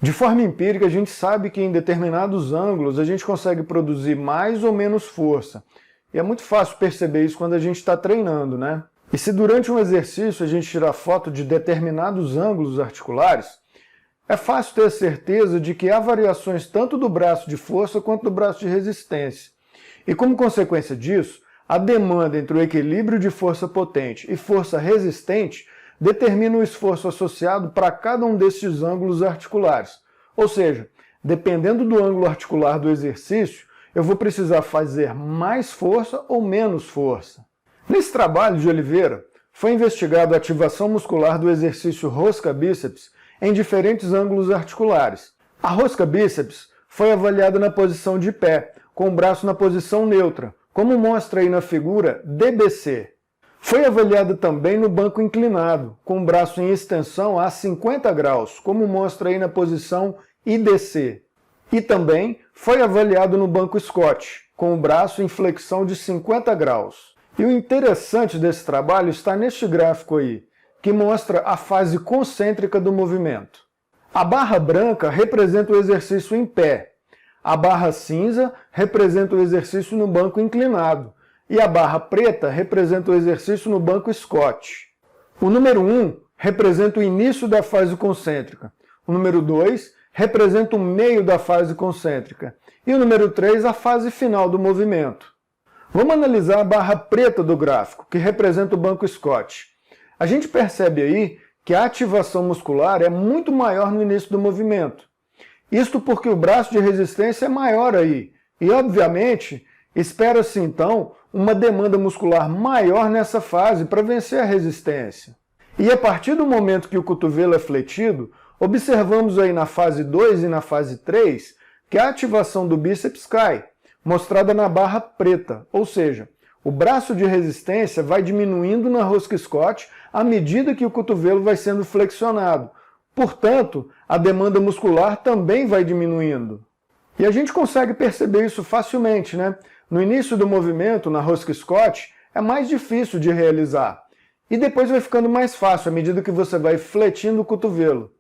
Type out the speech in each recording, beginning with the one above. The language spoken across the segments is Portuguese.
De forma empírica, a gente sabe que em determinados ângulos a gente consegue produzir mais ou menos força. E é muito fácil perceber isso quando a gente está treinando, né? E se durante um exercício a gente tirar foto de determinados ângulos articulares, é fácil ter a certeza de que há variações tanto do braço de força quanto do braço de resistência. E como consequência disso, a demanda entre o equilíbrio de força potente e força resistente determina o esforço associado para cada um destes ângulos articulares. Ou seja, dependendo do ângulo articular do exercício, eu vou precisar fazer mais força ou menos força. Nesse trabalho de Oliveira, foi investigado a ativação muscular do exercício rosca-bíceps em diferentes ângulos articulares. A rosca-bíceps foi avaliada na posição de pé, com o braço na posição neutra, como mostra aí na figura DBC. Foi avaliada também no banco inclinado, com o braço em extensão a 50 graus, como mostra aí na posição IDC. E também foi avaliado no banco Scott, com o braço em flexão de 50 graus. E o interessante desse trabalho está neste gráfico aí, que mostra a fase concêntrica do movimento. A barra branca representa o exercício em pé, a barra cinza representa o exercício no banco inclinado, e a barra preta representa o exercício no banco Scott. O número 1 representa o início da fase concêntrica, o número 2 representa o meio da fase concêntrica, e o número 3 a fase final do movimento. Vamos analisar a barra preta do gráfico, que representa o banco Scott. A gente percebe aí que a ativação muscular é muito maior no início do movimento. Isto porque o braço de resistência é maior aí, e obviamente espera-se então uma demanda muscular maior nessa fase para vencer a resistência. E a partir do momento que o cotovelo é fletido, observamos aí na fase 2 e na fase 3 que a ativação do bíceps cai, mostrada na barra preta, ou seja, o braço de resistência vai diminuindo na rosca Scott à medida que o cotovelo vai sendo flexionado. Portanto, a demanda muscular também vai diminuindo. E a gente consegue perceber isso facilmente, né? No início do movimento, na rosca Scott, é mais difícil de realizar. E depois vai ficando mais fácil à medida que você vai fletindo o cotovelo.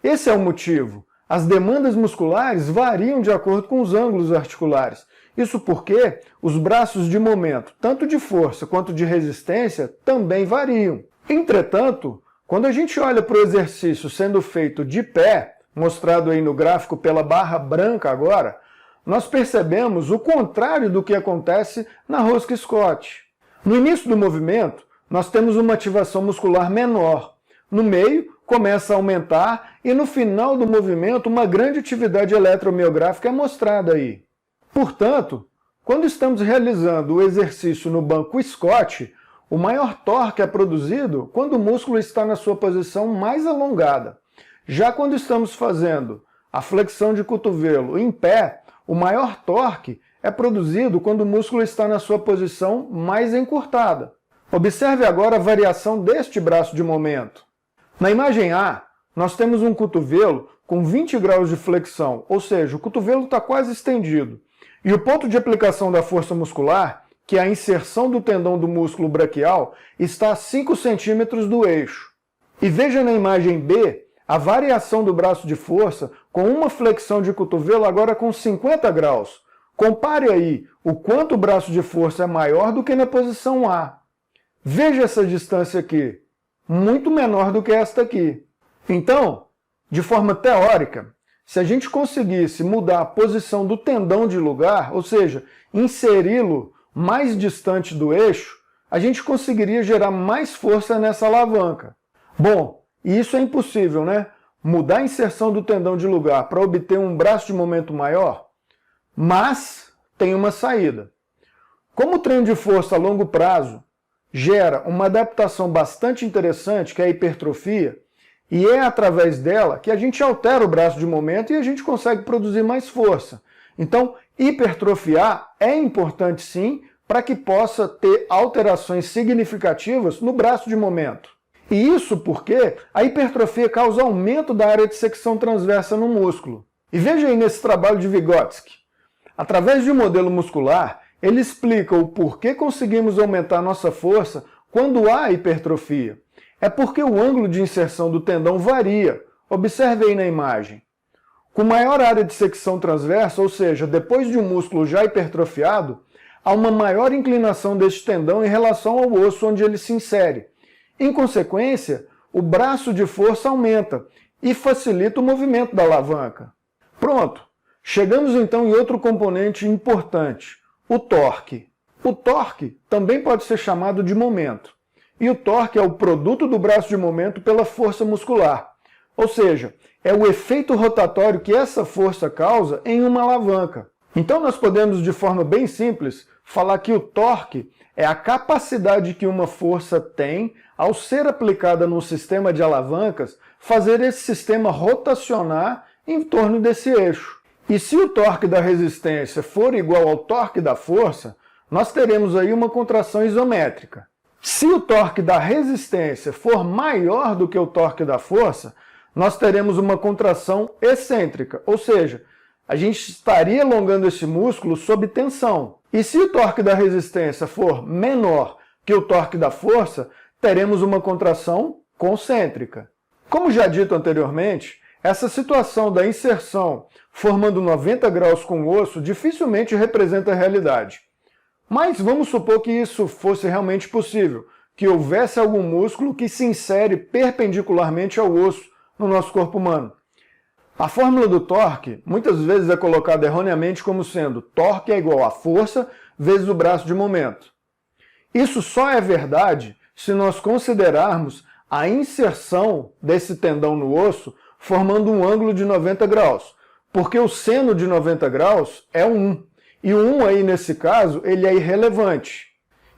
Esse é o motivo. As demandas musculares variam de acordo com os ângulos articulares. Isso porque os braços de momento, tanto de força quanto de resistência, também variam. Entretanto, quando a gente olha para o exercício sendo feito de pé, mostrado aí no gráfico pela barra branca agora, nós percebemos o contrário do que acontece na rosca Scott. No início do movimento, nós temos uma ativação muscular menor. No meio, começa a aumentar e no final do movimento, uma grande atividade eletromiográfica é mostrada aí. Portanto, quando estamos realizando o exercício no banco Scott, o maior torque é produzido quando o músculo está na sua posição mais alongada. Já quando estamos fazendo a flexão de cotovelo em pé, o maior torque é produzido quando o músculo está na sua posição mais encurtada. Observe agora a variação deste braço de momento. Na imagem A, nós temos um cotovelo com 20 graus de flexão, ou seja, o cotovelo está quase estendido. E o ponto de aplicação da força muscular, que é a inserção do tendão do músculo braquial, está a 5 centímetros do eixo. E veja na imagem B a variação do braço de força com uma flexão de cotovelo agora com 50 graus. Compare aí o quanto o braço de força é maior do que na posição A. Veja essa distância aqui, muito menor do que esta aqui. Então, de forma teórica, se a gente conseguisse mudar a posição do tendão de lugar, ou seja, inseri-lo mais distante do eixo, a gente conseguiria gerar mais força nessa alavanca. Bom, e isso é impossível, né? Mudar a inserção do tendão de lugar para obter um braço de momento maior? Mas tem uma saída. Como o treino de força a longo prazo gera uma adaptação bastante interessante, que é a hipertrofia, e é através dela que a gente altera o braço de momento e a gente consegue produzir mais força. Então, hipertrofiar é importante sim, para que possa ter alterações significativas no braço de momento. E isso porque a hipertrofia causa aumento da área de secção transversa no músculo. E veja aí nesse trabalho de Vygotsky. Através de um modelo muscular, ele explica o porquê conseguimos aumentar nossa força quando há hipertrofia. É porque o ângulo de inserção do tendão varia, Observe aí na imagem. Com maior área de secção transversa, ou seja, depois de um músculo já hipertrofiado, há uma maior inclinação deste tendão em relação ao osso onde ele se insere. Em consequência, o braço de força aumenta e facilita o movimento da alavanca. Pronto! Chegamos então em outro componente importante, o torque. O torque também pode ser chamado de momento. E o torque é o produto do braço de momento pela força muscular. Ou seja, é o efeito rotatório que essa força causa em uma alavanca. Então nós podemos, de forma bem simples, falar que o torque é a capacidade que uma força tem, ao ser aplicada num sistema de alavancas, fazer esse sistema rotacionar em torno desse eixo. E se o torque da resistência for igual ao torque da força, nós teremos aí uma contração isométrica. Se o torque da resistência for maior do que o torque da força, nós teremos uma contração excêntrica, ou seja, a gente estaria alongando esse músculo sob tensão. E se o torque da resistência for menor que o torque da força, teremos uma contração concêntrica. Como já dito anteriormente, essa situação da inserção formando 90 graus com o osso dificilmente representa a realidade. Mas vamos supor que isso fosse realmente possível, que houvesse algum músculo que se insere perpendicularmente ao osso no nosso corpo humano. A fórmula do torque muitas vezes é colocada erroneamente como sendo torque é igual a força vezes o braço de momento. Isso só é verdade se nós considerarmos a inserção desse tendão no osso formando um ângulo de 90 graus, porque o seno de 90 graus é 1, e o 1 aí nesse caso ele é irrelevante.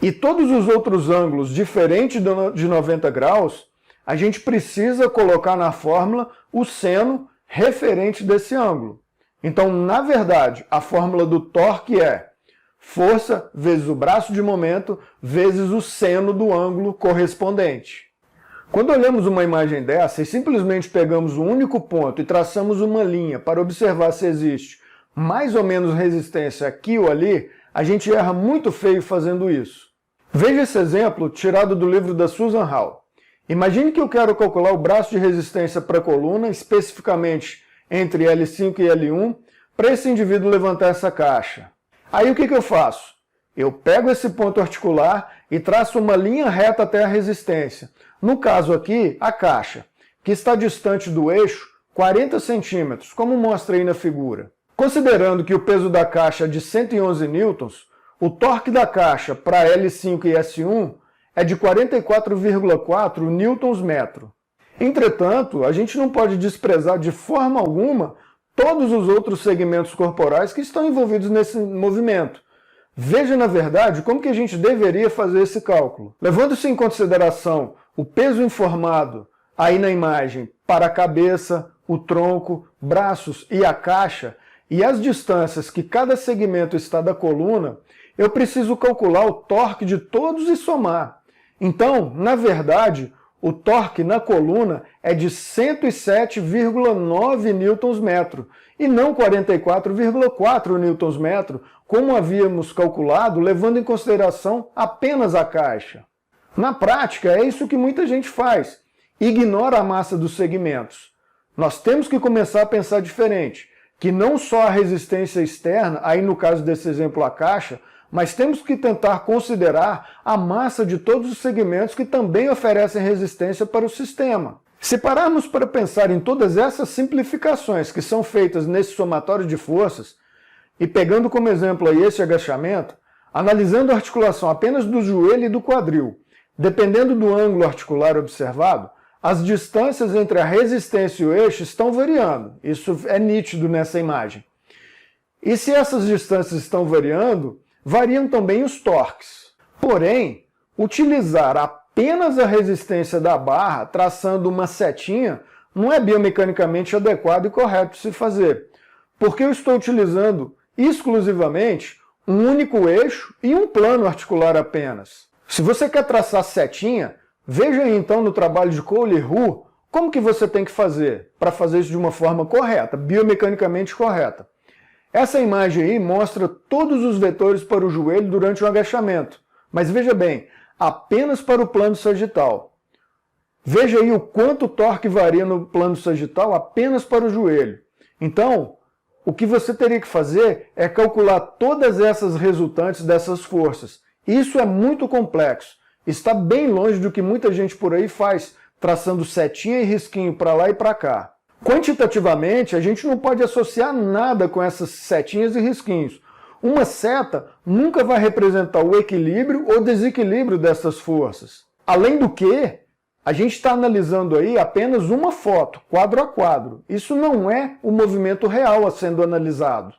E todos os outros ângulos diferentes de 90 graus, a gente precisa colocar na fórmula o seno referente desse ângulo. Então, na verdade, a fórmula do torque é força vezes o braço de momento vezes o seno do ângulo correspondente. Quando olhamos uma imagem dessa e simplesmente pegamos um único ponto e traçamos uma linha para observar se existe mais ou menos resistência aqui ou ali, a gente erra muito feio fazendo isso. Veja esse exemplo tirado do livro da Susan Hall. Imagine que eu quero calcular o braço de resistência para a coluna, especificamente entre L5 e L1, para esse indivíduo levantar essa caixa. Aí o que eu faço? Eu pego esse ponto articular e traço uma linha reta até a resistência. No caso aqui, a caixa, que está distante do eixo 40 centímetros, como mostra aí na figura. Considerando que o peso da caixa é de 111 newtons, o torque da caixa para L5 e S1 é de 44,4 newtons-metro. Entretanto, a gente não pode desprezar de forma alguma todos os outros segmentos corporais que estão envolvidos nesse movimento. Veja, na verdade, como que a gente deveria fazer esse cálculo. Levando-se em consideração o peso informado aí na imagem para a cabeça, o tronco, braços e a caixa, e as distâncias que cada segmento está da coluna, eu preciso calcular o torque de todos e somar. Então, na verdade, o torque na coluna é de 107,9 newtons-metro e não 44,4 newtons-metro, como havíamos calculado, levando em consideração apenas a caixa. Na prática, é isso que muita gente faz. Ignora a massa dos segmentos. Nós temos que começar a pensar diferente, que não só a resistência externa, aí no caso desse exemplo a caixa, mas temos que tentar considerar a massa de todos os segmentos que também oferecem resistência para o sistema. Se pararmos para pensar em todas essas simplificações que são feitas nesse somatório de forças, e pegando como exemplo aí esse agachamento, analisando a articulação apenas do joelho e do quadril, dependendo do ângulo articular observado, as distâncias entre a resistência e o eixo estão variando. Isso é nítido nessa imagem. E se essas distâncias estão variando, variam também os torques. Porém, utilizar apenas a resistência da barra, traçando uma setinha, não é biomecanicamente adequado e correto de se fazer, porque eu estou utilizando exclusivamente um único eixo e um plano articular apenas. Se você quer traçar setinha, veja aí então no trabalho de Cole e Hu como que você tem que fazer para fazer isso de uma forma correta, biomecanicamente correta. Essa imagem aí mostra todos os vetores para o joelho durante o agachamento, mas veja bem, apenas para o plano sagital. Veja aí o quanto o torque varia no plano sagital apenas para o joelho. Então, o que você teria que fazer é calcular todas essas resultantes dessas forças. Isso é muito complexo. Está bem longe do que muita gente por aí faz, traçando setinha e risquinho para lá e para cá. Quantitativamente, a gente não pode associar nada com essas setinhas e risquinhos. Uma seta nunca vai representar o equilíbrio ou desequilíbrio dessas forças. Além do que, a gente está analisando aí apenas uma foto, quadro a quadro. Isso não é o movimento real a sendo analisado.